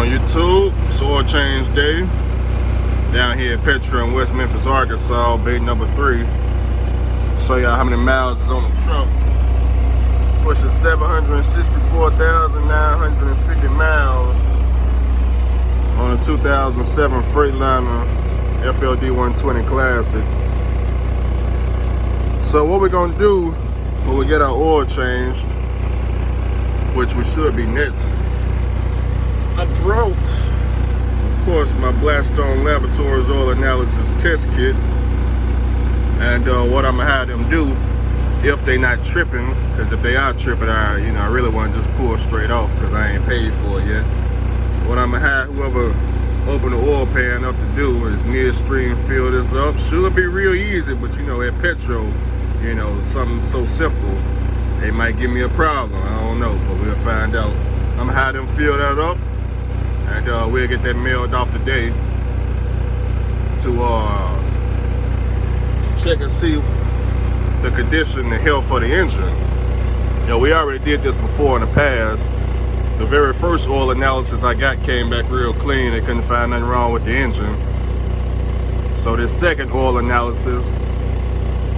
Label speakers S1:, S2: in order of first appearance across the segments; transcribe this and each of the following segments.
S1: on YouTube? It's oil change day down here at Petro in West Memphis, Arkansas, bay number 3. Show y'all how many miles is on the truck. Pushing 764,950 miles on a 2007 Freightliner FLD 120 Classic. So what we're gonna do when we get our oil changed, which we should be next, I brought, of course, my Blackstone Laboratories oil analysis test kit, and what I'm gonna have them do if they not tripping, because if they are tripping, I really want to just pull straight off because I ain't paid for it yet. What I'm gonna have whoever open the oil pan up to do is midstream fill this up. Should be real easy, but at Petro, something so simple, they might give me a problem. I don't know, but we'll find out. I'm gonna have them fill that up, and we'll get that mailed off today to check and see the condition and health of the engine. We already did this before in the past. The very first oil analysis I got came back real clean. They couldn't find nothing wrong with the engine. So this second oil analysis,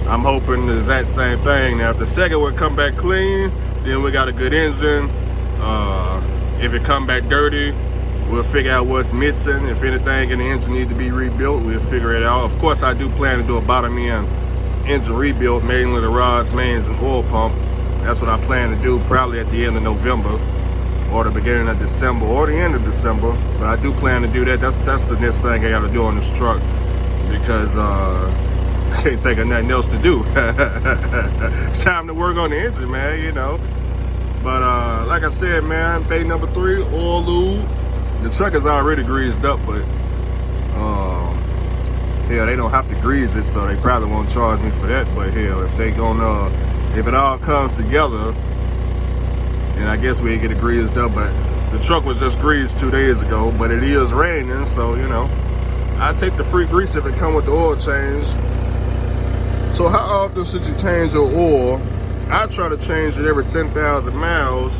S1: I'm hoping the exact same thing. Now if the second one come back clean, then we got a good engine. If it come back dirty, we'll figure out what's missing. If anything in the engine needs to be rebuilt, we'll figure it out. Of course, I do plan to do a bottom end engine rebuild, mainly the rods, mains, and oil pump. That's what I plan to do probably at the end of November or the beginning of December or the end of December. But I do plan to do that. That's the next thing I got to do on this truck, because I can't think of nothing else to do. It's time to work on the engine, man, But like I said, man, bay number 3, oil lube. The truck is already greased up, but hell, they don't have to grease it, so they probably won't charge me for that. But hell, if they gonna, if it all comes together, then I guess we get it greased up. But the truck was just greased 2 days ago, but it is raining, so I take the free grease if it come with the oil change. So how often should you change your oil? I try to change it every 10,000 miles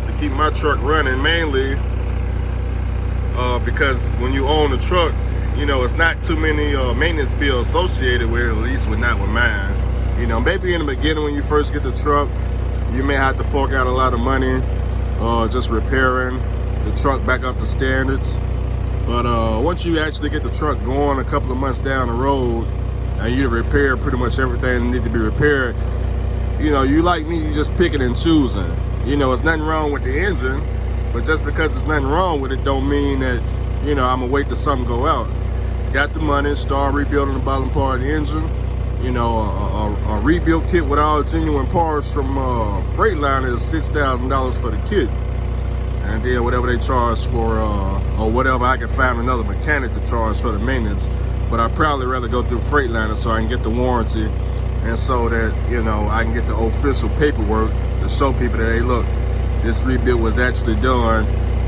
S1: to keep my truck running, mainly because when you own the truck, it's not too many maintenance bills associated with it, at least not with mine. Maybe in the beginning when you first get the truck, you may have to fork out a lot of money just repairing the truck back up to standards. But once you actually get the truck going a couple of months down the road, and you repair pretty much everything that needs to be repaired, you like me, you just picking and choosing. It's nothing wrong with the engine, but just because there's nothing wrong with it don't mean that, I'm gonna wait till something go out. Got the money, start rebuilding the bottom part of the engine. A rebuild kit with all genuine parts from Freightliner is $6,000 for the kit. And then whatever they charge for, or whatever I can find another mechanic to charge for the maintenance. But I'd probably rather go through Freightliner so I can get the warranty, and so that, I can get the official paperwork to show people that, hey, look, this rebuild was actually done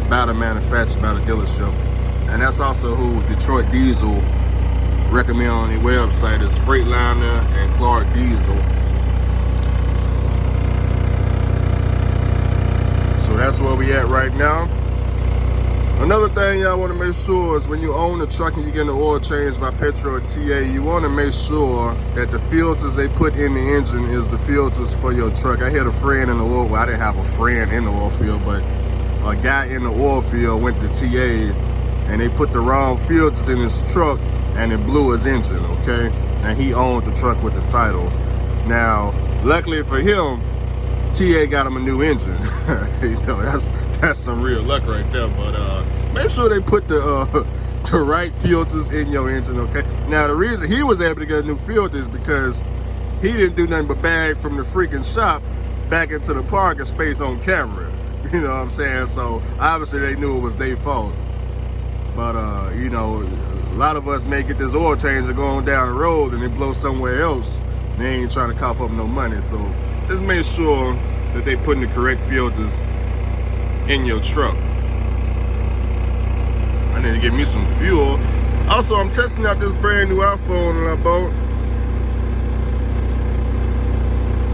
S1: by the manufacturer, by the dealership. And that's also who Detroit Diesel recommend on their website, is Freightliner and Clark Diesel. So that's where we at right now. Another thing y'all want to make sure is when you own the truck and you get the oil changed by Petro or TA, you want to make sure that the filters they put in the engine is the filters for your truck. I had a friend in the oil, well, I didn't have a friend in the oil field, but a guy in the oil field went to TA and they put the wrong filters in his truck and it blew his engine, okay? And he owned the truck with the title. Now, luckily for him, TA got him a new engine. That's some real luck right there. But make sure they put the right filters in your engine, okay? Now, the reason he was able to get a new filter is because he didn't do nothing but bag from the freaking shop back into the parking space on camera. You know what I'm saying? So obviously they knew it was their fault. But a lot of us may get this oil change going down the road and they blow somewhere else. They ain't trying to cough up no money. So just make sure that they putting the correct filters in your truck. I need to get me some fuel. Also, I'm testing out this brand new iPhone that I bought.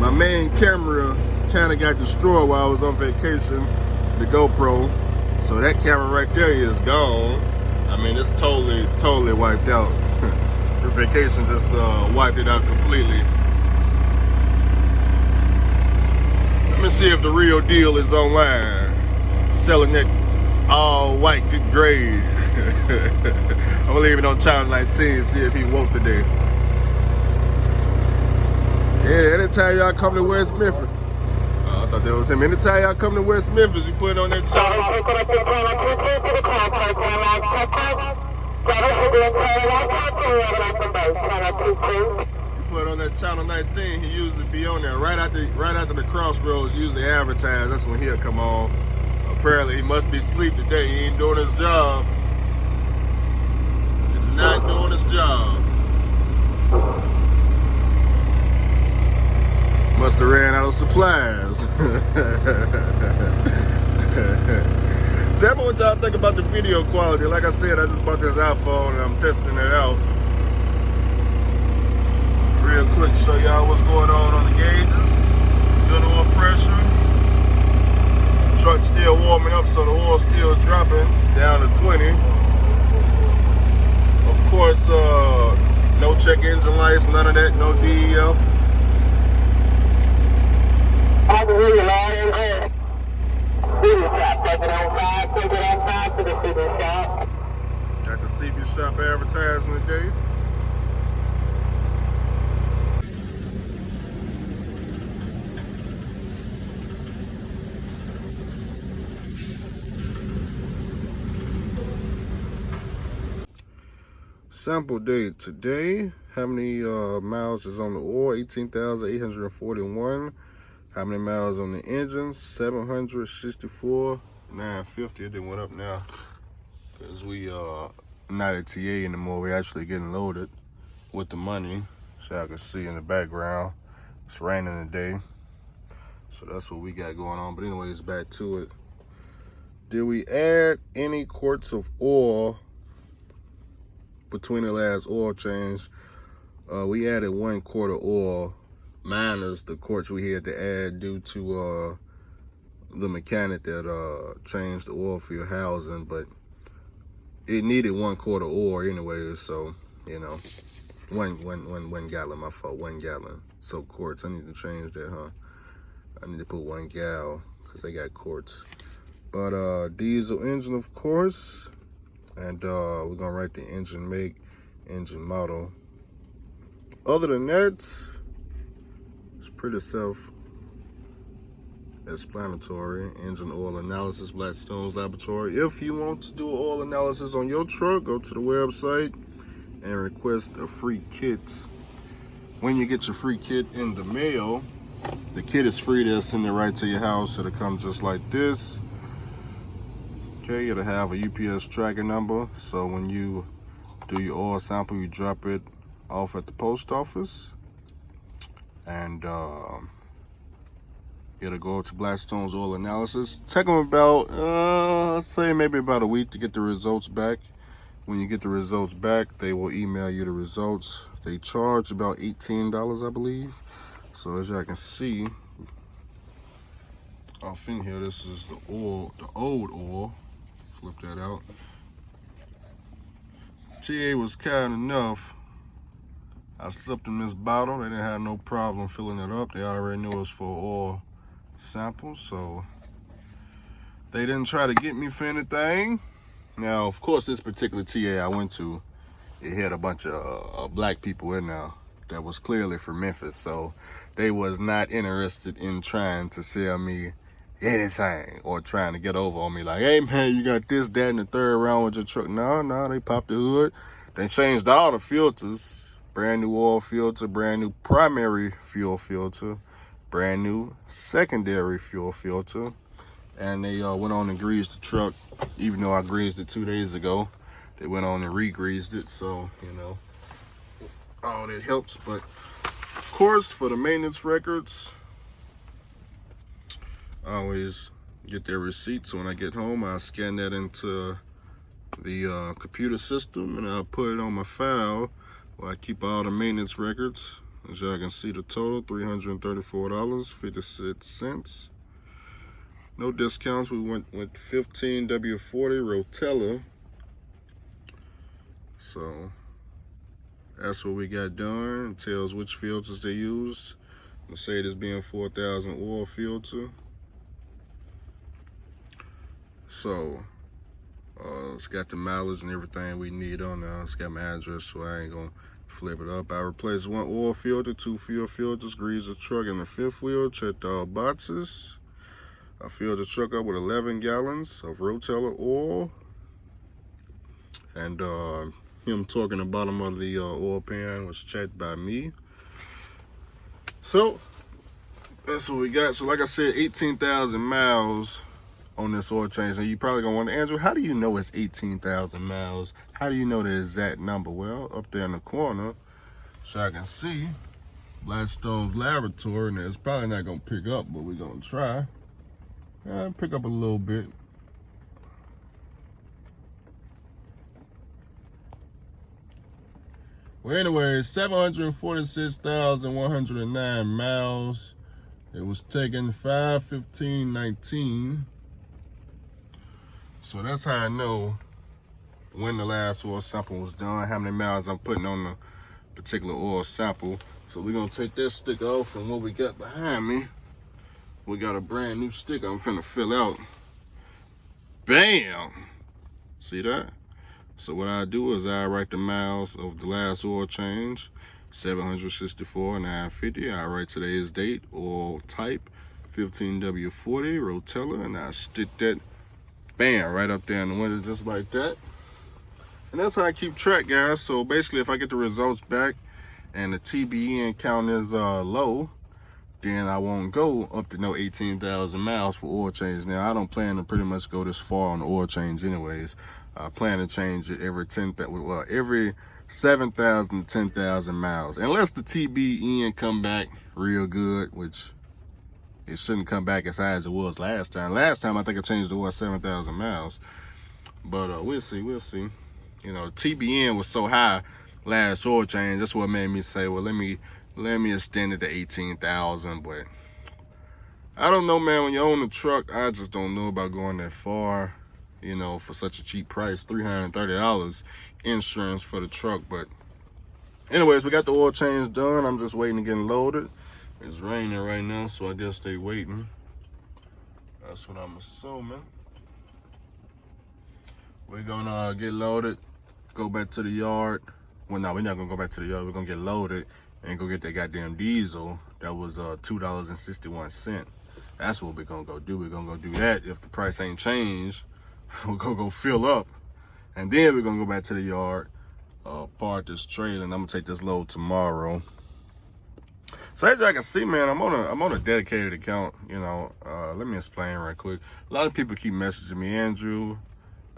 S1: My main camera kind of got destroyed while I was on vacation, the GoPro. So that camera right there is gone. I mean, it's totally wiped out. The vacation just wiped it out completely. Let me see if the real deal is online. Selling it all white, good grade. I'm gonna leave it on channel 19, see if he woke today. Yeah, anytime y'all come to West Memphis. I thought that was him. Anytime y'all come to West Memphis, you put it on that channel. You put it on that channel 19, he usually be on there right after the crossroads, usually advertise. That's when he'll come on. Apparently he must be asleep today. He ain't doing his job. He's not doing his job. Must have ran out of supplies. Tell me what y'all think about the video quality. Like I said, I just bought this iPhone and I'm testing it out. Real quick, show y'all what's going on the gauges. Good oil pressure. Truck's still warming up, so the oil's still dropping down to 20. Of course, no check engine lights, none of that, no DEF. I can hear you loud and clear. CB shop, take it on 5 to the CB shop. Got the CB shop advertising today. Sample date today. How many miles is on the oil? 18,841. How many miles on the engine? 764. 950. It went up now because we not at TA anymore. We're actually getting loaded with the money. So y'all can see in the background, it's raining today. So that's what we got going on. But anyways, back to it. Did we add any quarts of oil between the last oil change? We added 1 quart of oil, minus the quarts we had to add due to the mechanic that changed the oil field housing, but it needed 1 quart of oil anyway, so you know, one gallon, my fault, 1 gallon. So quarts, I need to change that, huh? I need to put 1 gal because they got quarts. But diesel engine, of course. And we're gonna write the engine make, engine model. Other than that, it's pretty self-explanatory. Engine oil analysis, Blackstone's Laboratory. If you want to do an oil analysis on your truck, go to the website and request a free kit. When you get your free kit in the mail, the kit is free. They'll send it right to your house. It'll come just like this. Okay, it'll have a UPS tracker number, so when you do your oil sample, you drop it off at the post office, and it'll go to Blackstone's oil analysis. Take them about, I'd say maybe about a week to get the results back. When you get the results back, they will email you the results. They charge about $18, I believe. So as y'all can see, off in here, this is the oil, the old oil. Flip that out. TA was kind enough. I slipped them this bottle. They didn't have no problem filling it up. They already knew it was for oil sample, so they didn't try to get me for anything. Now, of course, this particular TA I went to, it had a bunch of black people in there that was clearly from Memphis, so they was not interested in trying to sell me anything or trying to get over on me like, hey man, you got this, that, and the third round with your truck. No, they popped the hood. They changed all the filters. Brand new oil filter, brand new primary fuel filter, brand new secondary fuel filter. And they went on and greased the truck, even though I greased it 2 days ago. They went on and re-greased it, so, you know, all that helps. But, of course, for the maintenance records, I always get their receipts. So when I get home, I scan that into the computer system, and I'll put it on my file where I keep all the maintenance records. As y'all can see, the total, $334.56. No discounts. We went with 15 W40 Rotella. So that's what we got done. It tells which filters they use. Mercedes being 4000 oil filter. So it's got the mileage and everything we need on there. It's got my address, so I ain't gonna flip it up. I replaced 1 oil filter, 2 fuel filters, greased the truck in the 5th wheel, checked all boxes. I filled the truck up with 11 gallons of Rotella oil. And him torquing the bottom of the oil pan was checked by me. So that's what we got. So like I said, 18,000 miles on this oil change. Now you probably gonna wonder, Andrew, how do you know it's 18,000 miles? How do you know the exact number? Well, up there in the corner, so I can see Blackstone's laboratory, and it's probably not gonna pick up, but we're gonna try. Pick up a little bit. Well, anyway, 746,109 miles. It was taken 5/15/19. So that's how I know when the last oil sample was done, how many miles I'm putting on the particular oil sample. So we're gonna take that sticker off, and what we got behind me, we got a brand new sticker I'm finna fill out. Bam! See that? So what I do is I write the miles of the last oil change, 764,950. I write today's date, oil type, 15W40 Rotella, and I stick that, bam, right up there in the window just like that. And that's how I keep track, guys. So basically, if I get the results back and the TBN count is low, then I won't go up to no 18,000 miles for oil change. Now, I don't plan to pretty much go this far on the oil change anyways. I plan to change it every 7,000 to 10,000 miles. Unless the TBN come back real good, which it shouldn't come back as high as it was last time. Last time, I think I changed the oil 7,000 miles. But we'll see. You know, TBN was so high last oil change. That's what made me say, well, let me extend it to 18,000. But I don't know, man. When you own a truck, I just don't know about going that far, you know, for such a cheap price, $330 insurance for the truck. But anyways, we got the oil change done. I'm just waiting to get loaded. It's raining right now, so I guess they waiting. That's what I'm assuming. We're gonna get loaded, go back to the yard. Well, no, we're not gonna go back to the yard. We're gonna get loaded and go get that goddamn diesel. That was $2.61. That's what we're gonna go do. We're gonna go do that. If the price ain't changed, we're gonna go fill up, and then we're gonna go back to the yard, park this trailer, and I'm gonna take this load tomorrow. So as y'all can see, man, I'm on a dedicated account. You know, let me explain right quick. A lot of people keep messaging me, Andrew.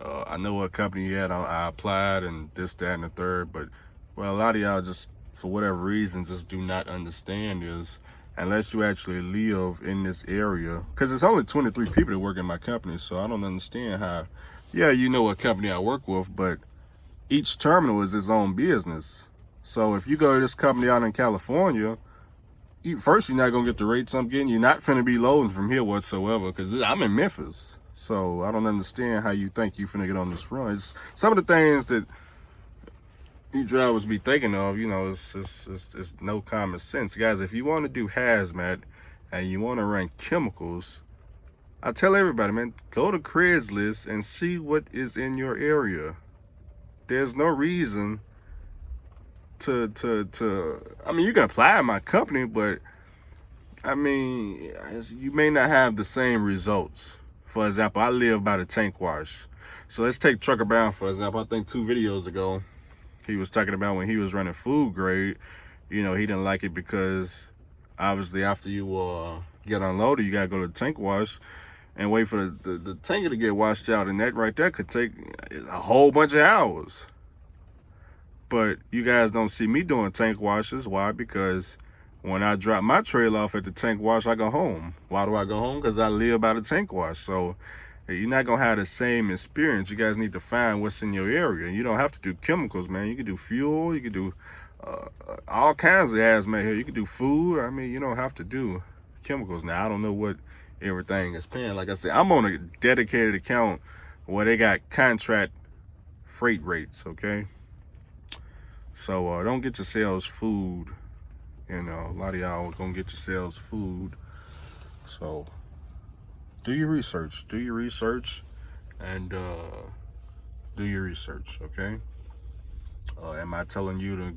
S1: I know what company you had. I applied and this, that, and the third. But well, a lot of y'all just, for whatever reason, just do not understand is, unless you actually live in this area, because it's only 23 people that work in my company, so I don't understand how. Yeah, you know what company I work with, but each terminal is its own business. So if you go to this company out in California, first, you're not gonna get the rates I'm getting. You're not finna be loading from here whatsoever, because I'm in Memphis. So I don't understand how you think you finna get on this run. It's some of the things that you drivers be thinking of, you know, it's no common sense. Guys, if you want to do hazmat and you want to run chemicals, I tell everybody, man, go to Craigslist and see what is in your area. There's no reason to I mean, you can apply at my company, but I mean, you may not have the same results. For example, I live by the tank wash. So let's take Trucker Brown, for example. I think 2 videos ago, he was talking about when he was running food grade, you know, he didn't like it because obviously after you get unloaded, you gotta go to the tank wash and wait for the tanker to get washed out. And that right there could take a whole bunch of hours. But you guys don't see me doing tank washes. Why? Because when I drop my trailer off at the tank wash, I go home. Why do I go home? Because I live by the tank wash. So you're not going to have the same experience. You guys need to find what's in your area. You don't have to do chemicals, man. You can do fuel. You can do all kinds of hazmat here. You can do food. I mean, you don't have to do chemicals. Now, I don't know what everything is paying. Like I said, I'm on a dedicated account where they got contract freight rates, okay? So don't get yourselves food. You know, a lot of y'all are gonna get yourselves food. So do your research. Do your research, and do your research, okay? Am I telling you to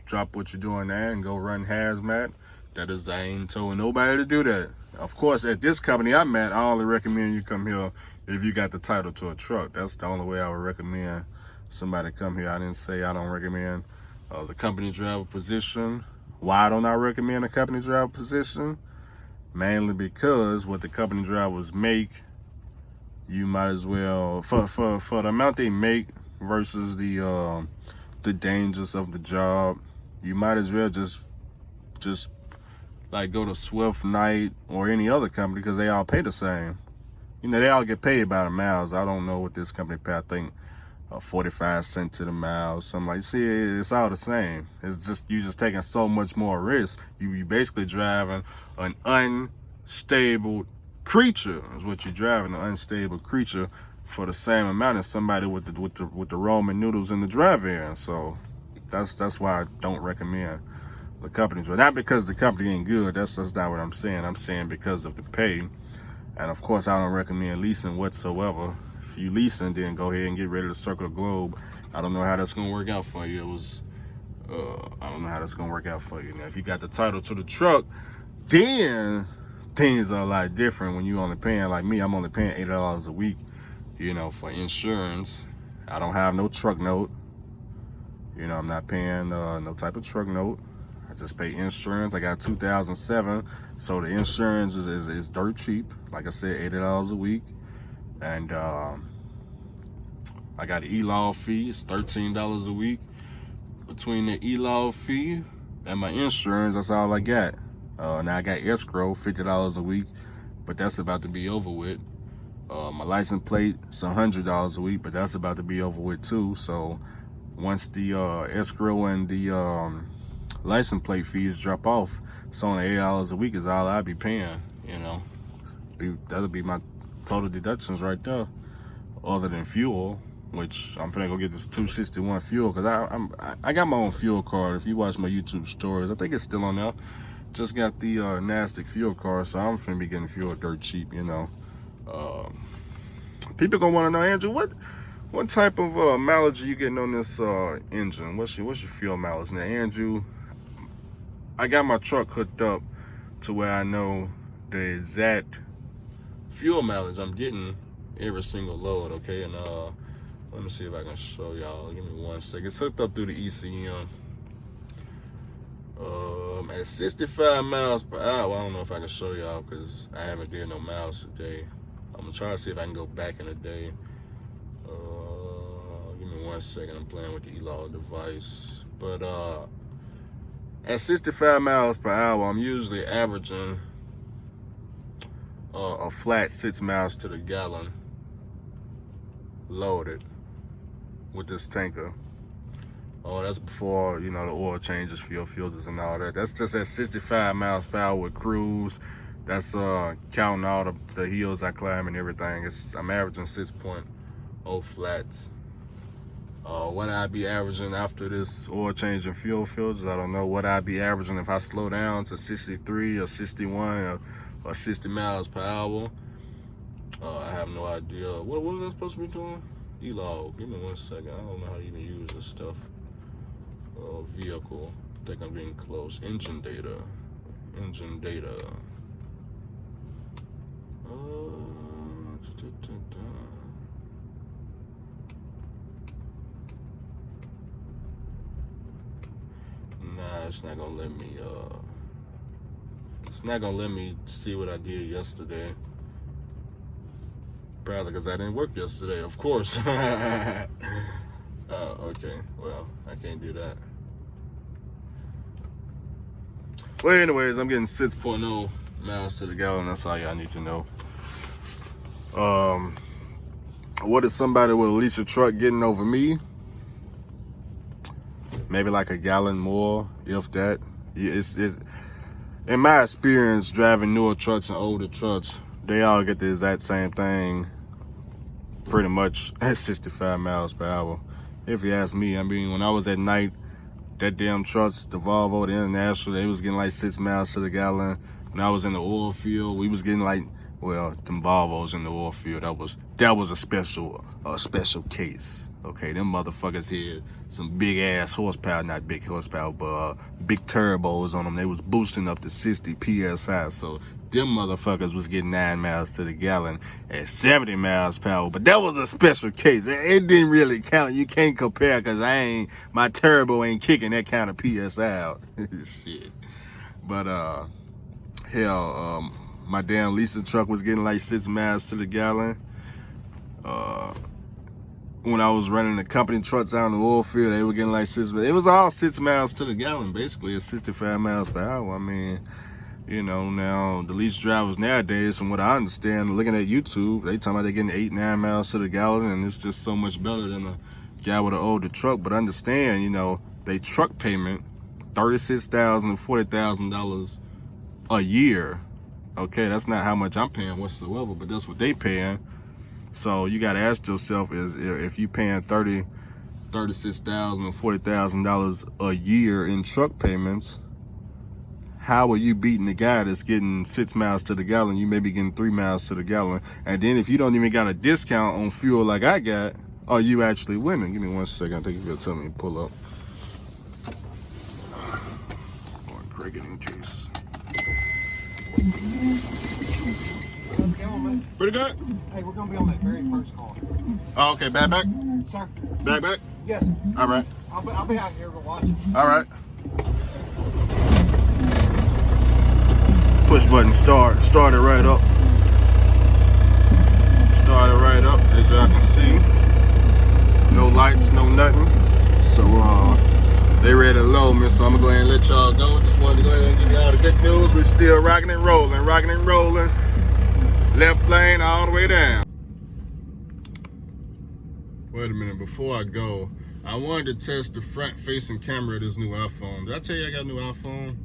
S1: drop what you're doing there and go run hazmat? I ain't told nobody to do that. Of course, at this company I'm at, I only recommend you come here if you got the title to a truck. That's the only way I would recommend somebody come here. I didn't say I don't recommend the company driver position. Why don't I recommend a company driver position? Mainly because what the company drivers make, you might as well, for the amount they make versus the dangers of the job, you might as well just like go to Swift, Knight, or any other company, because they all pay the same. You know, they all get paid by the miles. I don't know what this company pay. I think 45 cents to the mile, something like. See, it's all the same. It's just you just taking so much more risk. You basically driving an unstable creature. Is what you're driving, an unstable creature, for the same amount as somebody with the Roman noodles in the drive-in. So that's why I don't recommend the company driver. Not because the company ain't good. That's not what I'm saying. I'm saying because of the pay. And of course, I don't recommend leasing whatsoever. If you leasing, then go ahead and get ready to circle the globe. I don't know how that's gonna work out for you. I don't know how that's gonna work out for you. Now, if you got the title to the truck, then things are a lot different. When you only paying, like me, I'm only paying $80 a week, you know, for insurance. I don't have no truck note. You know, I'm not paying no type of truck note. I just pay insurance. I got 2007, so the insurance is dirt cheap. Like I said, $80 a week. And I got an e-law fee. It's $13 a week. Between the e-law fee and my insurance, that's all I got. Now I got escrow, $50 a week, but that's about to be over with. My license plate, it's $100 a week, but that's about to be over with too. So once the escrow and the license plate fees drop off, it's only $8 a week is all I'd be paying. You know, that'll be my total deductions right there, other than fuel, which I'm finna go get this 261 fuel, because I got my own fuel card. If you watch my YouTube stories, I think it's still on there. Just got the NASDAQ fuel card, so I'm finna be getting fuel dirt cheap, you know. People gonna wanna know, Andrew, what type of mileage are you getting on this engine? What's your fuel mileage? Now, Andrew, I got my truck hooked up to where I know the exact fuel mileage I'm getting every single load, okay? And let me see if I can show y'all. Give me 1 second. It's hooked up through the ECM. At 65 miles per hour, I don't know if I can show y'all because I haven't did no miles today. I'm gonna try to see if I can go back in the day. Give me 1 second. I'm playing with the e-law device. But at 65 miles per hour, I'm usually averaging a flat 6 miles to the gallon loaded with this tanker. Oh, that's before, you know, the oil changes, fuel filters and all that. That's just at 65 miles per hour with cruise. That's counting all the hills I climb and everything. I'm averaging 6.0 flats. What I'd be averaging after this oil change and fuel filters, I don't know. What I'd be averaging if I slow down to 63 or 61 or 60 miles per hour. I have no idea. What was I supposed to be doing? E-log. Give me 1 second. I don't know how to even use this stuff. Vehicle. I think I'm getting close. Engine data. Engine data. Nah, it's not gonna let me. It's not gonna let me see what I did yesterday. Probably because I didn't work yesterday, of course. Okay, well, I can't do that. Well, anyways, I'm getting 6.0 miles to the gallon. That's all y'all need to know. What is somebody with a lease a truck getting over me? Maybe like a gallon more, if that. In my experience, driving newer trucks and older trucks, they all get the exact same thing pretty much at 65 miles per hour. If you ask me, I mean, when I was at night, that damn trucks, the Volvo, the International, they was getting like 6 miles to the gallon. When I was in the oil field, we was getting like, well, them Volvos in the oil field, that was a special case. Okay, them motherfuckers had some big ass horsepower, not big horsepower, but big turbos on them. They was boosting up to 60 PSI. So them motherfuckers was getting 9 miles to the gallon at 70 miles per hour. But that was a special case. It didn't really count. You can't compare because my turbo ain't kicking that kind of PSI out. Shit. But hell, my damn leasing truck was getting like 6 miles to the gallon. When I was running the company trucks out in the oil field, they were getting like 6 miles. It was all 6 miles to the gallon, basically at 65 miles per hour. I mean, you know, now the lease drivers nowadays, from what I understand, looking at YouTube, they talking about they're getting 8, 9 miles to the gallon, and it's just so much better than a guy with an older truck. But understand, you know, they truck payment, $36,000 to $40,000 a year. Okay, that's not how much I'm paying whatsoever, but that's what they paying. So you got to ask yourself, is if you paying $36,000 or $40,000 a year in truck payments, how are you beating the guy that's getting 6 miles to the gallon? You may be getting 3 miles to the gallon. And then if you don't even got a discount on fuel like I got, are you actually winning? Give me 1 second. I think you'll tell me to pull up. Going crank it in case. Pretty good?
S2: Hey, we're going to be on that very first call.
S1: Oh, okay. Back?
S2: Sir?
S1: Back?
S2: Yes.
S1: All right.
S2: I'll be out here to watch you.
S1: All right. Push button start. Start it right up. Start it right up, as y'all can see. No lights, no nothing. So, they ready to load me, so I'm going to go ahead and let y'all go. Just wanted to go ahead and give y'all the good news. We're still rocking and rolling. Left lane all the way down. Wait a minute, before I go, I wanted to test the front-facing camera of this new iPhone. Did I tell you I got a new iPhone?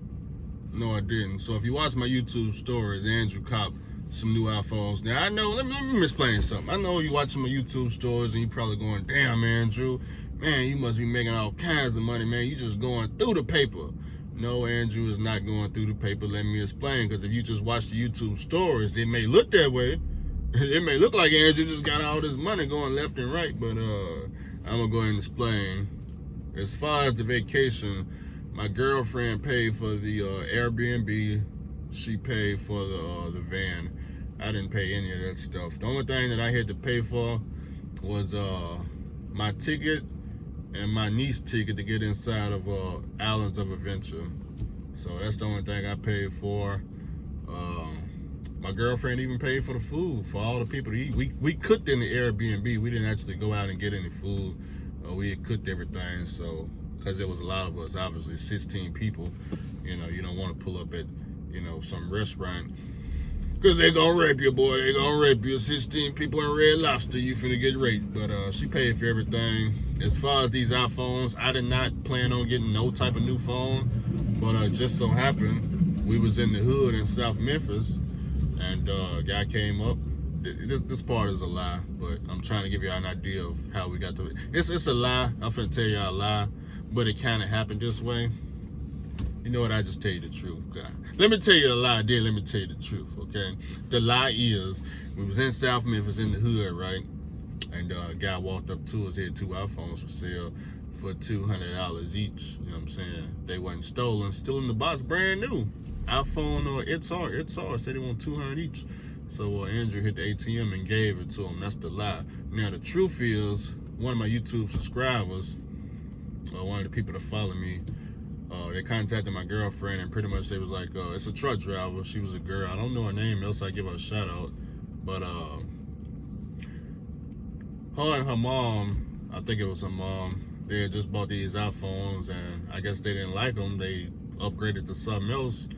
S1: No, I didn't. So if you watch my YouTube stories, Andrew copped some new iPhones. Now, I know, let me explain something. I know you watching my YouTube stories and you probably going, damn, Andrew, man, you must be making all kinds of money, man. You just going through the paper. No, Andrew is not going through the paper. Let me explain, because if you just watch the YouTube stories, it may look that way. It may look like Andrew just got all this money going left and right, but I'm gonna go ahead and explain. As far as the vacation, my girlfriend paid for the Airbnb. She paid for the van. I didn't pay any of that stuff. The only thing that I had to pay for was my ticket and my niece ticket to get inside of Islands of Adventure. So that's the only thing I paid for. My girlfriend even paid for the food for all the people to eat. We cooked in the Airbnb. We didn't actually go out and get any food. We had cooked everything, so because there was a lot of us, obviously 16 people. You know, you don't want to pull up at, you know, some restaurant, because they're gonna rape you, boy. They're gonna rape you. 16 people in Red Lobster, you finna get raped. But she paid for everything. As far as these iPhones, I did not plan on getting no type of new phone, but just so happened we was in the hood in South Memphis, and a guy came up. This part is a lie, but I'm trying to give you an idea of how we got to it. It's a lie. I'm finna tell you a lie, but it kind of happened this way. You know what? I just tell you the truth. God. Let me tell you a lie, then let me tell you the truth, okay? The lie is, we was in South Memphis in the hood, right? And a guy walked up to us, he had 2 iPhones for sale for $200 each. You know what I'm saying? They wasn't stolen, still in the box, brand new. iPhone or XR said they want $200 each. So Andrew hit the ATM and gave it to him. That's the lie. Now the truth is, one of my YouTube subscribers, one of the people that follow me, they contacted my girlfriend, and pretty much they was like, it's a truck driver. She was a girl. I don't know her name, else I give her a shout out. But her and her mom, I think it was her mom, they had just bought these iPhones, and I guess they didn't like them. They upgraded to something else.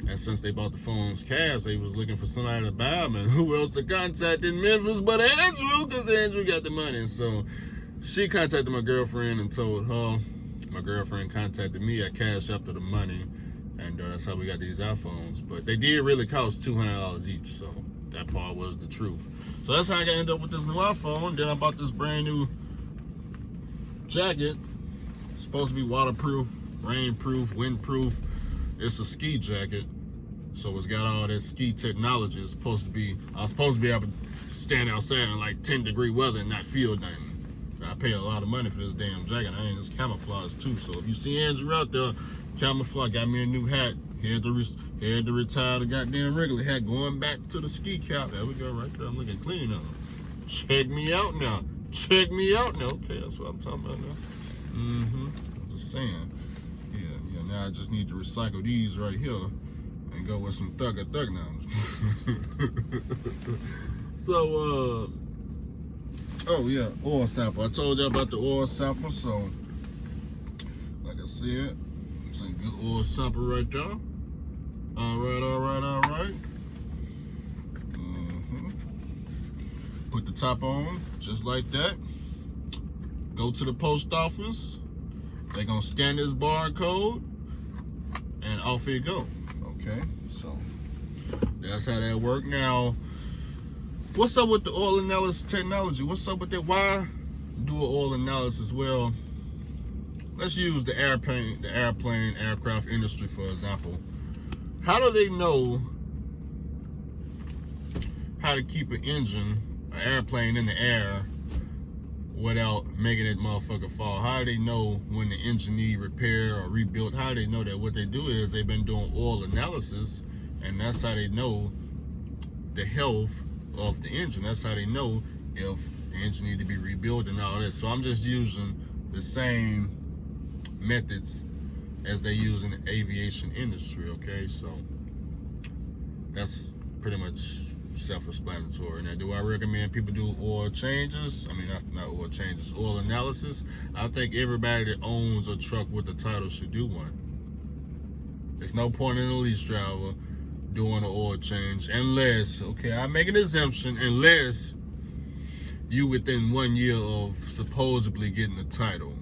S1: And since they bought the phones cash, they was looking for somebody to buy them. And who else to contact in Memphis but Andrew, because Andrew got the money. So she contacted my girlfriend and told her. My girlfriend contacted me. I cashed up to the money, and that's how we got these iPhones. But they did really cost $200 each, so that part was the truth. So that's how I ended up with this new iPhone. Then I bought this brand new jacket. It's supposed to be waterproof, rainproof, windproof. It's a ski jacket. So it's got all that ski technology. It's supposed to be, I was supposed to be able to stand outside in like 10-degree weather and not feel nothing. I paid a lot of money for this damn jacket. It's camouflage too. So if you see Andrew out there, camouflage, got me a new hat. Had to retire the goddamn regular hat, going back to the ski cap. There we go, right there. I'm looking clean now. Check me out now. Check me out now. Okay, that's what I'm talking about now. I'm just saying. Yeah, now I just need to recycle these right here and go with some thug now. So, oh yeah, oil sample. I told you about the oil sample, so like I said, it's a good oil sample right there. All right. Put the top on, just like that. Go to the post office. They're gonna scan this barcode, and off it go. Okay, so that's how that works. Now, what's up with the oil analysis technology? What's up with that? Why do an oil analysis? Well, let's use the airplane, aircraft industry, for example. How do they know how to keep an airplane in the air without making that motherfucker fall? How do they know when the engine need repair or rebuilt? How do they know that? What they do is they've been doing oil analysis, and that's how they know the health of the engine. That's how they know if the engine need to be rebuilt and all that. So I'm just using the same methods as they use in the aviation industry, okay? So that's pretty much self-explanatory. Now, do I recommend people do oil changes? I mean, not oil changes, oil analysis. I think everybody that owns a truck with the title should do one. There's no point in a lease driver doing an oil change unless, okay, I make an exemption, unless you within 1 year of supposedly getting the title.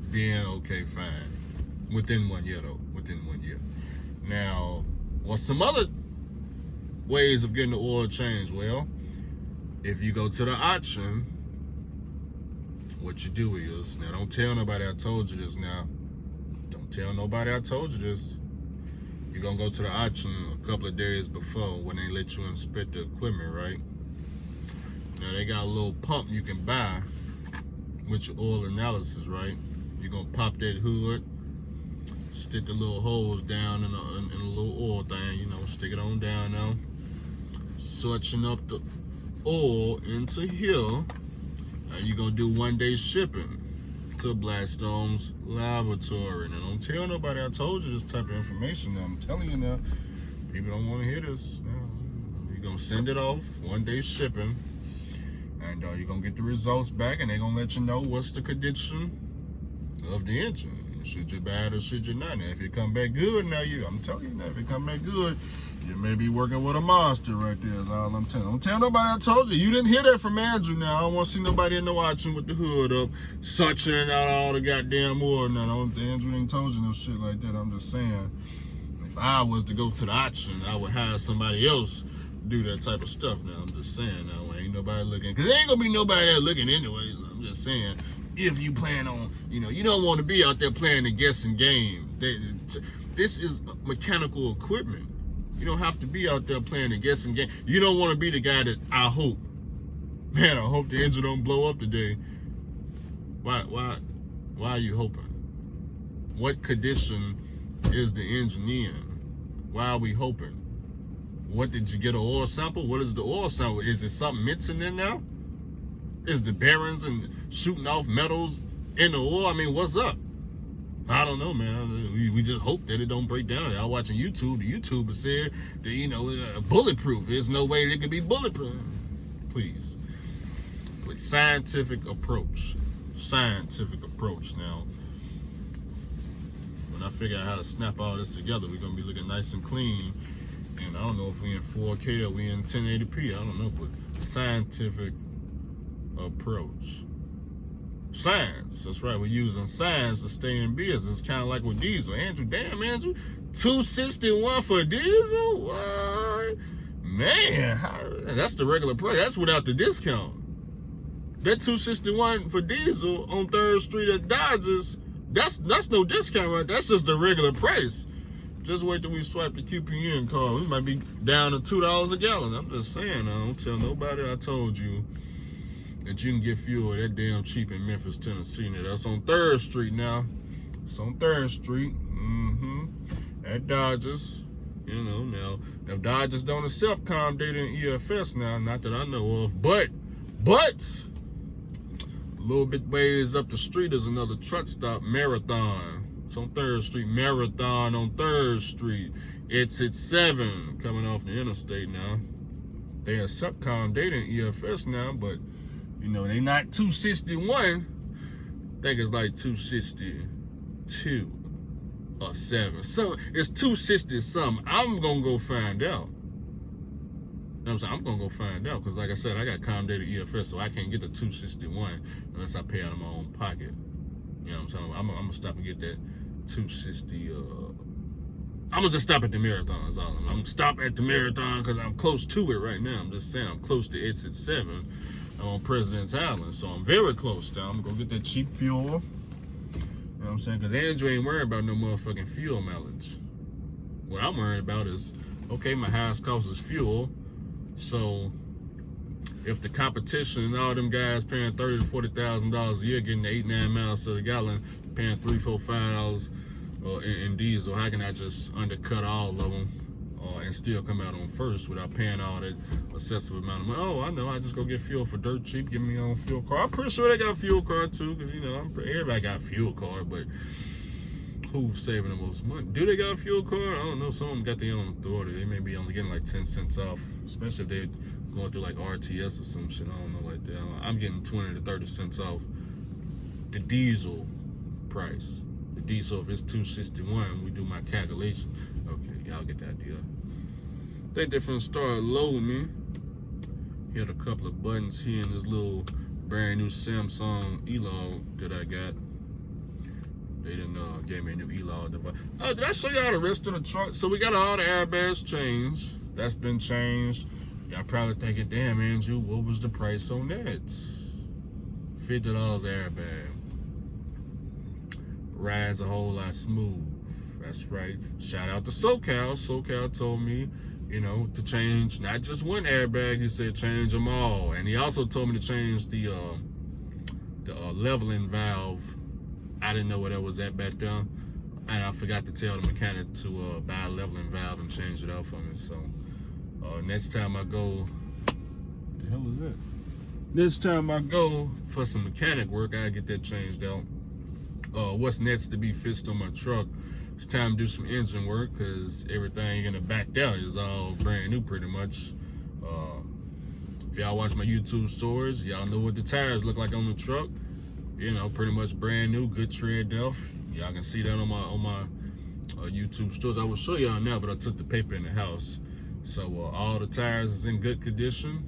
S1: Then, okay, fine. Within 1 year, though. Within 1 year. Now, what's some other ways of getting the oil change? Well, if you go to the auction, what you do is, now don't tell nobody I told you this now. Don't tell nobody I told you this. You're going to go to the auction a couple of days before when they let you inspect the equipment, right? Now, they got a little pump you can buy with your oil analysis, right? You're going to pop that hood, stick the little holes down in a little oil thing, you know, stick it on down now. Suction up the oil into here, and you're going to do 1 day shipping to Blackstone's laboratory. Now, don't tell nobody I told you this type of information. Now, I'm telling you now, people don't want to hear this. You're going to send it off, 1 day shipping, and you're going to get the results back, and they're going to let you know what's the condition of the engine. Should you buy it or should you not? Now, if it come back good, now I'm telling you now, if it come back good, you may be working with a monster right there, is all I'm telling you. Don't tell nobody I told you. You didn't hear that from Andrew now. I don't want to see nobody in the auction with the hood up, suctioning out all the goddamn oil. Now, Andrew ain't told you no shit like that. I'm just saying, if I was to go to the auction, I would hire somebody else do that type of stuff. Now, I'm just saying, now, ain't nobody looking, because there ain't going to be nobody there looking anyways. I'm just saying, if you plan on, you don't want to be out there playing the guessing game. This is mechanical equipment. You don't have to be out there playing the guessing game. You don't want to be the guy that, I hope the engine don't blow up today. Why are you hoping? What condition is the engine in? Why are we hoping? What, did you get an oil sample? What is the oil sample? Is it something mixing in now? Is the bearings and shooting off metals in the oil? I mean, what's up? I don't know, man. We just hope that it don't break down. I was watching YouTube. The YouTuber said that, bulletproof. There's no way it could be bulletproof. Please. Scientific approach. Now, when I figure out how to snap all this together, we're going to be looking nice and clean. And I don't know if we in 4K or we in 1080p. I don't know, but scientific approach. Science, that's right, we're using science to stay in business. It's kind of like with diesel. Andrew, $261 for diesel? What? Man, That's the regular price. That's without the discount. That $261 for diesel on 3rd Street at Dodgers, that's no discount, right? That's just the regular price. Just wait till we swipe the QPN card. We might be down to $2 a gallon. I'm just saying, I don't tell nobody I told you that you can get fuel that damn cheap in Memphis, Tennessee. Now, that's on 3rd Street now. It's on 3rd Street. At Dodgers. You know, now Dodgers don't accept com data and EFS now, not that I know of. But a little bit ways up the street is another truck stop, Marathon. It's on 3rd Street, Marathon on 3rd Street. It's at 7 coming off the interstate now. They accept com data and EFS now, but you know, they not 261. I think it's like 262 or 7. So it's 260 something. I'm gonna go find out. You know what I'm saying? I'm gonna go find out because, like I said, I got com data EFS, so I can't get the 261 unless I pay out of my own pocket. You know what I'm saying? I'm gonna stop and get that 260. I'm gonna just stop at the Marathon. Is all. I'm gonna stop at the Marathon because I'm close to it right now. I'm just saying I'm close to exit 7 on President's Island, so I'm very close now. I'm gonna go get that cheap fuel. You know what I'm saying? Because Andrew ain't worried about no motherfucking fuel mileage. What I'm worried about is, okay, my highest cost is fuel. So if the competition and all them guys paying $30,000 to $40,000 a year, getting the 8-9 miles to the gallon, paying $3, $4, $5 in diesel, how can I just undercut all of them and still come out on first without paying all that excessive amount of money? Oh, I know, I just go get fuel for dirt cheap, give me my own fuel card. I'm pretty sure they got fuel card too, because you know everybody got fuel card, but who's saving the most money? Do they got a fuel card? I don't know. Some of them got their own authority. They may be only getting like 10 cents off, especially if they're going through like RTS or some shit. I don't know, like that. I'm getting 20 to 30 cents off the diesel price. The diesel, if it's 261, we do my calculation. Okay, y'all get the idea. They different started loading me. Hit a couple of buttons here in this little brand new Samsung E-Log that I got. They didn't gave me a new E-Log device. Did I show y'all the rest of the truck? So we got all the airbags changed. That's been changed. Y'all probably thinking, damn, Andrew, what was the price on that? $50 airbag. Rides a whole lot smooth. That's right. Shout out to SoCal. SoCal told me, you know, to change not just one airbag. He said change them all. And he also told me to change the leveling valve. I didn't know where that was at back then, and I forgot to tell the mechanic to buy a leveling valve and change it out for me. So next time I go, what the hell is that? Next time I go for some mechanic work, I get that changed out. What's next to be fixed on my truck? It's time to do some engine work because everything in the back there is all brand new pretty much. If y'all watch my YouTube stories, y'all know what the tires look like on the truck. You know, pretty much brand new, good tread depth. Y'all can see that on my YouTube stores. I will show y'all now, but I took the paper in the house. So all the tires is in good condition.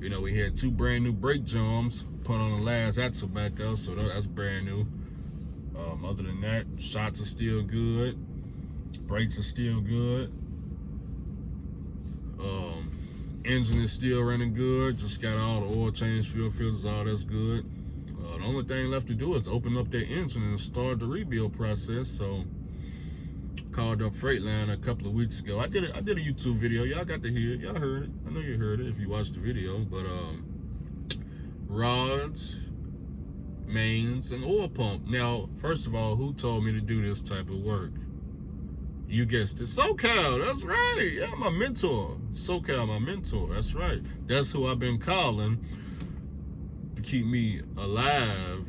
S1: You know, we had 2 brand new brake jumps put on the last axle back there, so that's brand new. Other than that, shots are still good. Brakes are still good. Engine is still running good. Just got all the oil change, fuel filters, all that's good. The only thing left to do is open up that engine and start the rebuild process. So called up Freightliner a couple of weeks ago. I did a YouTube video. Y'all got to hear it. Y'all heard it. I know you heard it if you watched the video. But rods, mains, and oil pump. Now, first of all, who told me to do this type of work? You guessed it. SoCal, that's right. Yeah, my mentor. SoCal, my mentor. That's right. That's who I've been calling to keep me alive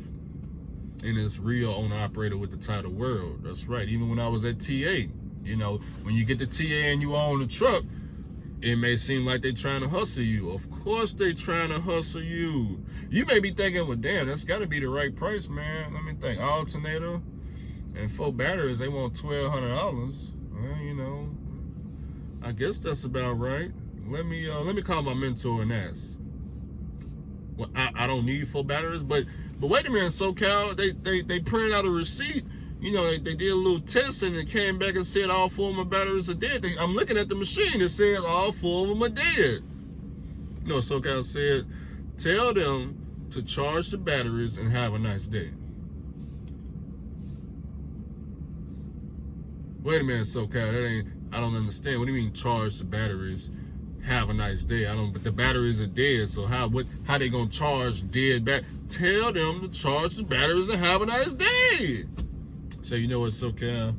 S1: in this real owner-operator with the title world. That's right. Even when I was at TA, you know, when you get to TA and you own the truck, it may seem like they're trying to hustle you. Of course they trying to hustle you. You may be thinking, well, damn, that's got to be the right price, man. Let me think. Alternator and 4 batteries, they want $1,200. Well, you know, I guess that's about right. Let me call my mentor and ask. Well, I don't need 4 batteries, but wait a minute, SoCal, they printed out a receipt you know, they did a little test and it came back and said all 4 of my batteries are dead. I'm looking at the machine, it says all 4 of them are dead. You know, SoCal said, tell them to charge the batteries and have a nice day. Wait a minute, SoCal, I don't understand. What do you mean charge the batteries, have a nice day? But the batteries are dead, so how they gonna charge dead back? Tell them to charge the batteries and have a nice day. So you know what, SoCal,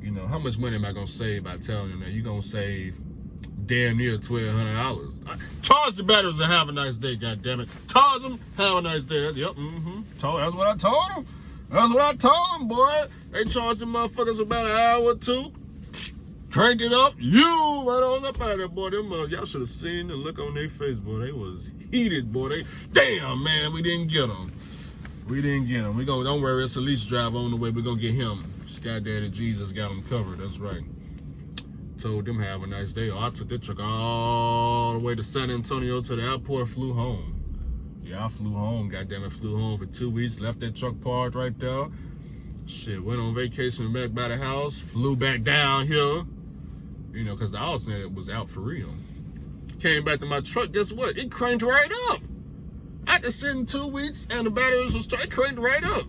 S1: you know, how much money am I gonna save by telling them that? You're gonna save damn near $1,200. Charge the batteries and have a nice day, goddammit. Charge them, have a nice day. Yep, that's what I told them. That's what I told them, boy. They charged them motherfuckers about an hour or 2. Cranked it up, right on up out of there, boy. Them y'all should have seen the look on their face, boy. They was heated, boy. Damn, man, we didn't get them. We don't worry, it's a lease driver on the way. We're gonna get him. Sky Daddy Jesus got him covered. That's right. Told them have a nice day. I took the truck all the way to San Antonio to the airport, flew home. Yeah, I flew home. Goddamn it, flew home for 2 weeks. Left that truck parked right there. Shit, went on vacation back by the house. Flew back down here. You know, because the alternator was out for real. Came back to my truck. Guess what? It cranked right up. After sitting 2 weeks and the batteries was straight, cranked right up.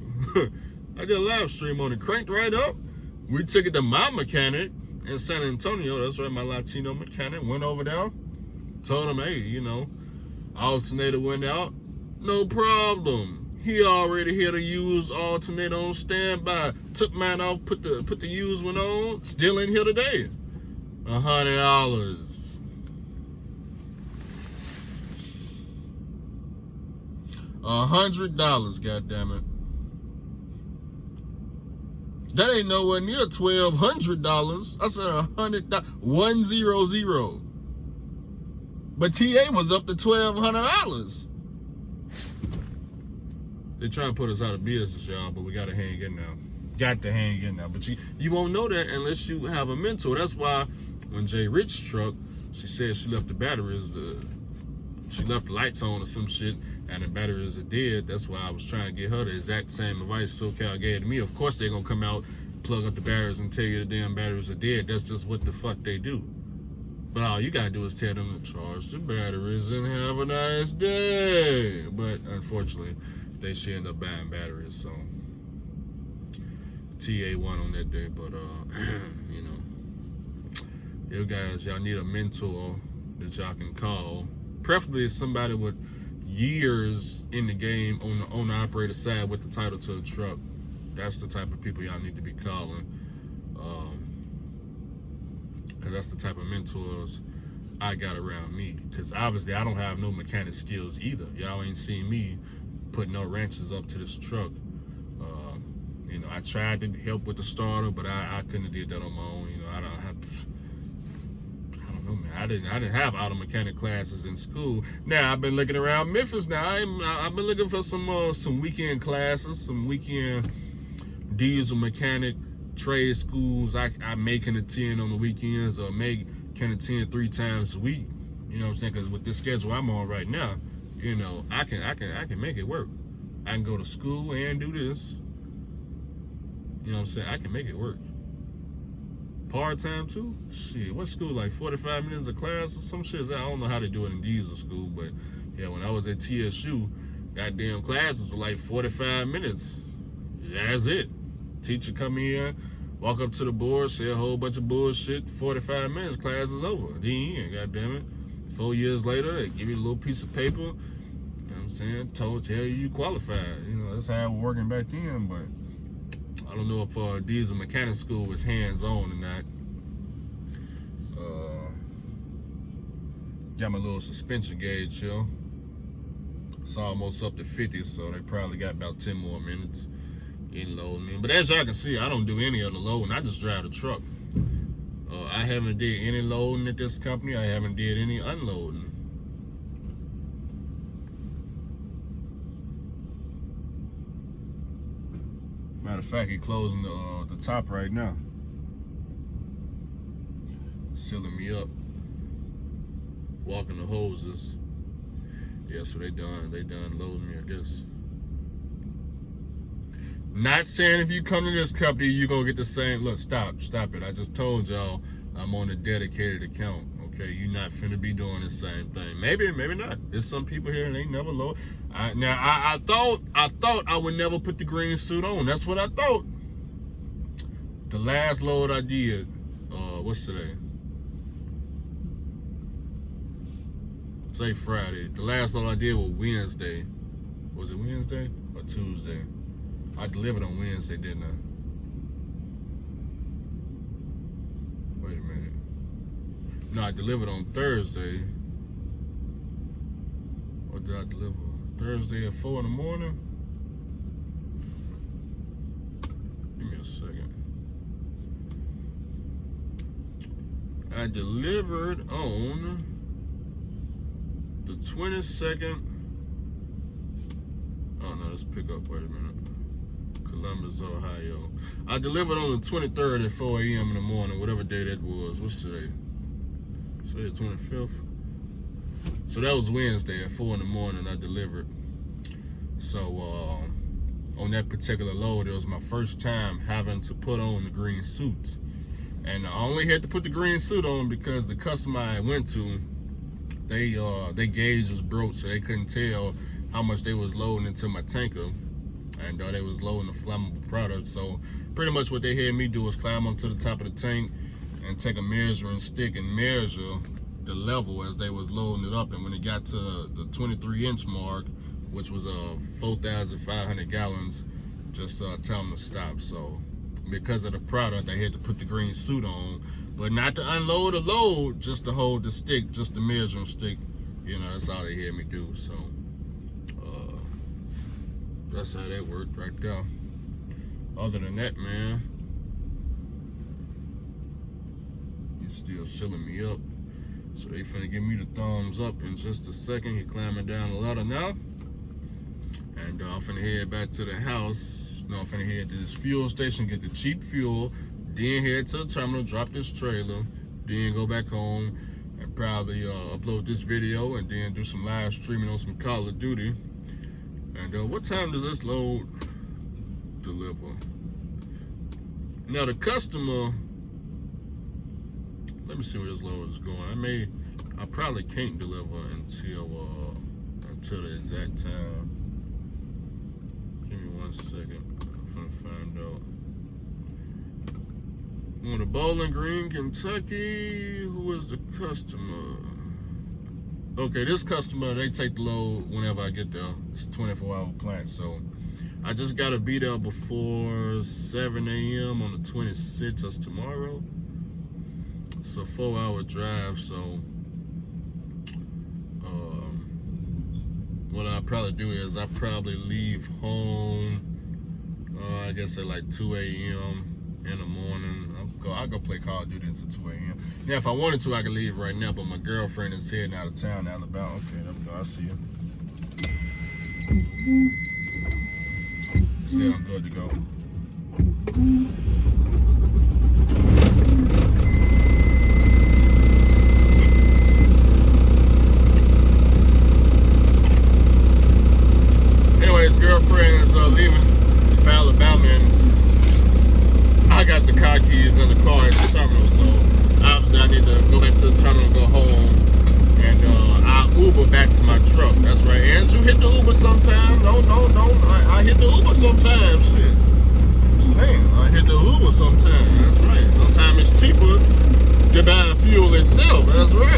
S1: I did a live stream on it. Cranked right up. We took it to my mechanic in San Antonio. That's right, my Latino mechanic. Went over there. Told him, hey, you know, alternator went out. No problem. He already had a used alternator on standby. Took mine off, put the used one on. Still in here today. $100. $100, goddammit. That ain't nowhere near $1,200. I said $100. 100. But TA was up to $1,200. They trying to put us out of business, y'all, but we gotta hang in now. Got to hang in now. But you won't know that unless you have a mentor. That's why when Jay Rich's truck, she said she left the batteries, she left the lights on or some shit, and the batteries are dead. That's why I was trying to get her the exact same advice SoCal gave to me. Of course they're gonna come out, plug up the batteries, and tell you the damn batteries are dead. That's just what the fuck they do. But all you gotta do is tell them to charge the batteries and have a nice day. But unfortunately, they should end up buying batteries, so TA won on that day. But you know, you guys, y'all need a mentor that y'all can call. Preferably somebody with years in the game on the owner operator side with the title to the truck. That's the type of people y'all need to be calling. Cause that's the type of mentors I got around me. Cause obviously I don't have no mechanic skills either. Y'all ain't seen me put no wrenches up to this truck. You know, I tried to help with the starter, but I couldn't have did that on my own. You know, I don't know, man. I didn't have auto mechanic classes in school. Now I've been looking around Memphis. Now I've been looking for some weekend classes, some weekend diesel mechanic trade schools. I may can attend on the weekends or can attend 3 times a week. You know what I'm saying? Because with this schedule I'm on right now, you know, I can make it work. I can go to school and do this. You know what I'm saying? I can make it work. Part-time too? Shit, what school, like 45 minutes of class or some shit? I don't know how they do it in diesel school, but yeah, when I was at TSU, goddamn classes were like 45 minutes. That's it. Teacher come in, walk up to the board, say a whole bunch of bullshit, 45 minutes, class is over. The end, goddamn it. 4 years later, they give you a little piece of paper, you know what I'm saying, tell you qualified. You know, that's how it was working back then, but I don't know if diesel mechanic school was hands-on or not. Got my little suspension gauge here. It's almost up to 50, so they probably got about 10 more minutes in loading. But as y'all can see, I don't do any of the loading. I just drive the truck. I haven't did any loading at this company. I haven't did any unloading. Matter of fact, he's closing the top right now. Sealing me up. Walking the hoses. Yeah, so they done loading me, I guess. Not saying if you come to this company, you're going to get the same. Look, stop it. I just told y'all I'm on a dedicated account. Okay, you're not finna be doing the same thing. Maybe not. There's some people here and they never load. I thought I would never put the green suit on. That's what I thought. The last load I did, what's today? Say Friday. The last load I did was Wednesday. Was it Wednesday or Tuesday? I delivered on Wednesday, didn't I? Wait a minute. No, I delivered on Thursday. Or did I deliver Thursday at 4 in the morning? Give me a second. I delivered on the 22nd. Oh no, let's pick up. Wait a minute. Columbus, Ohio. I delivered on the 23rd at 4 a.m. in the morning, whatever day that was. What's today? Today the 25th. So that was Wednesday at 4 in the morning. I delivered. So on that particular load, it was my first time having to put on the green suits, and I only had to put the green suit on because the customer I went to, they gauge was broke, so they couldn't tell how much they was loading into my tanker, and they was loading the flammable product. So pretty much what they had me do was climb onto the top of the tank and take a measuring stick and measure the level as they was loading it up. And when it got to the 23-inch mark, which was 4,500 gallons, just tell them to stop. So because of the product, I had to put the green suit on, but not to unload a load, just to hold the stick, just the measuring stick. You know, that's all they had me do. So that's how that worked right there. Other than that, man, he's still sealing me up. So they finna give me the thumbs up in just a second. He climbing down the ladder now. And I'm finna head back to the house. No, I'm finna head to this fuel station, get the cheap fuel, then head to the terminal, drop this trailer, then go back home and probably upload this video and then do some live streaming on some Call of Duty. And what time does this load deliver? Now the customer, let me see where this load is going. I probably can't deliver until the exact time. Give me 1 second. I'm gonna find out. I'm going to Bowling Green, Kentucky. Who is the customer? Okay, this customer, they take the load whenever I get there. It's a 24-hour plant, so I just gotta be there before 7 a.m. on the 26th. That's tomorrow. It's a 4-hour drive, so what I'll probably do is I'll probably leave home, I guess at like 2 a.m. in the morning. I'll go play Call of Duty until 2 a.m. Now, if I wanted to, I could leave right now, but my girlfriend is heading out of town to Alabama. Okay, there we go. I see you. Said I'm good to go. His girlfriend is leaving for Alabama, and I got the car keys in the car at the terminal, so obviously I need to go back to the terminal, go home, and I'll Uber back to my truck. That's right. Andrew hit the Uber sometime. No. I hit the Uber sometimes. Shit. Damn, I hit the Uber sometimes. That's right. Sometimes it's cheaper to buy fuel itself. That's right.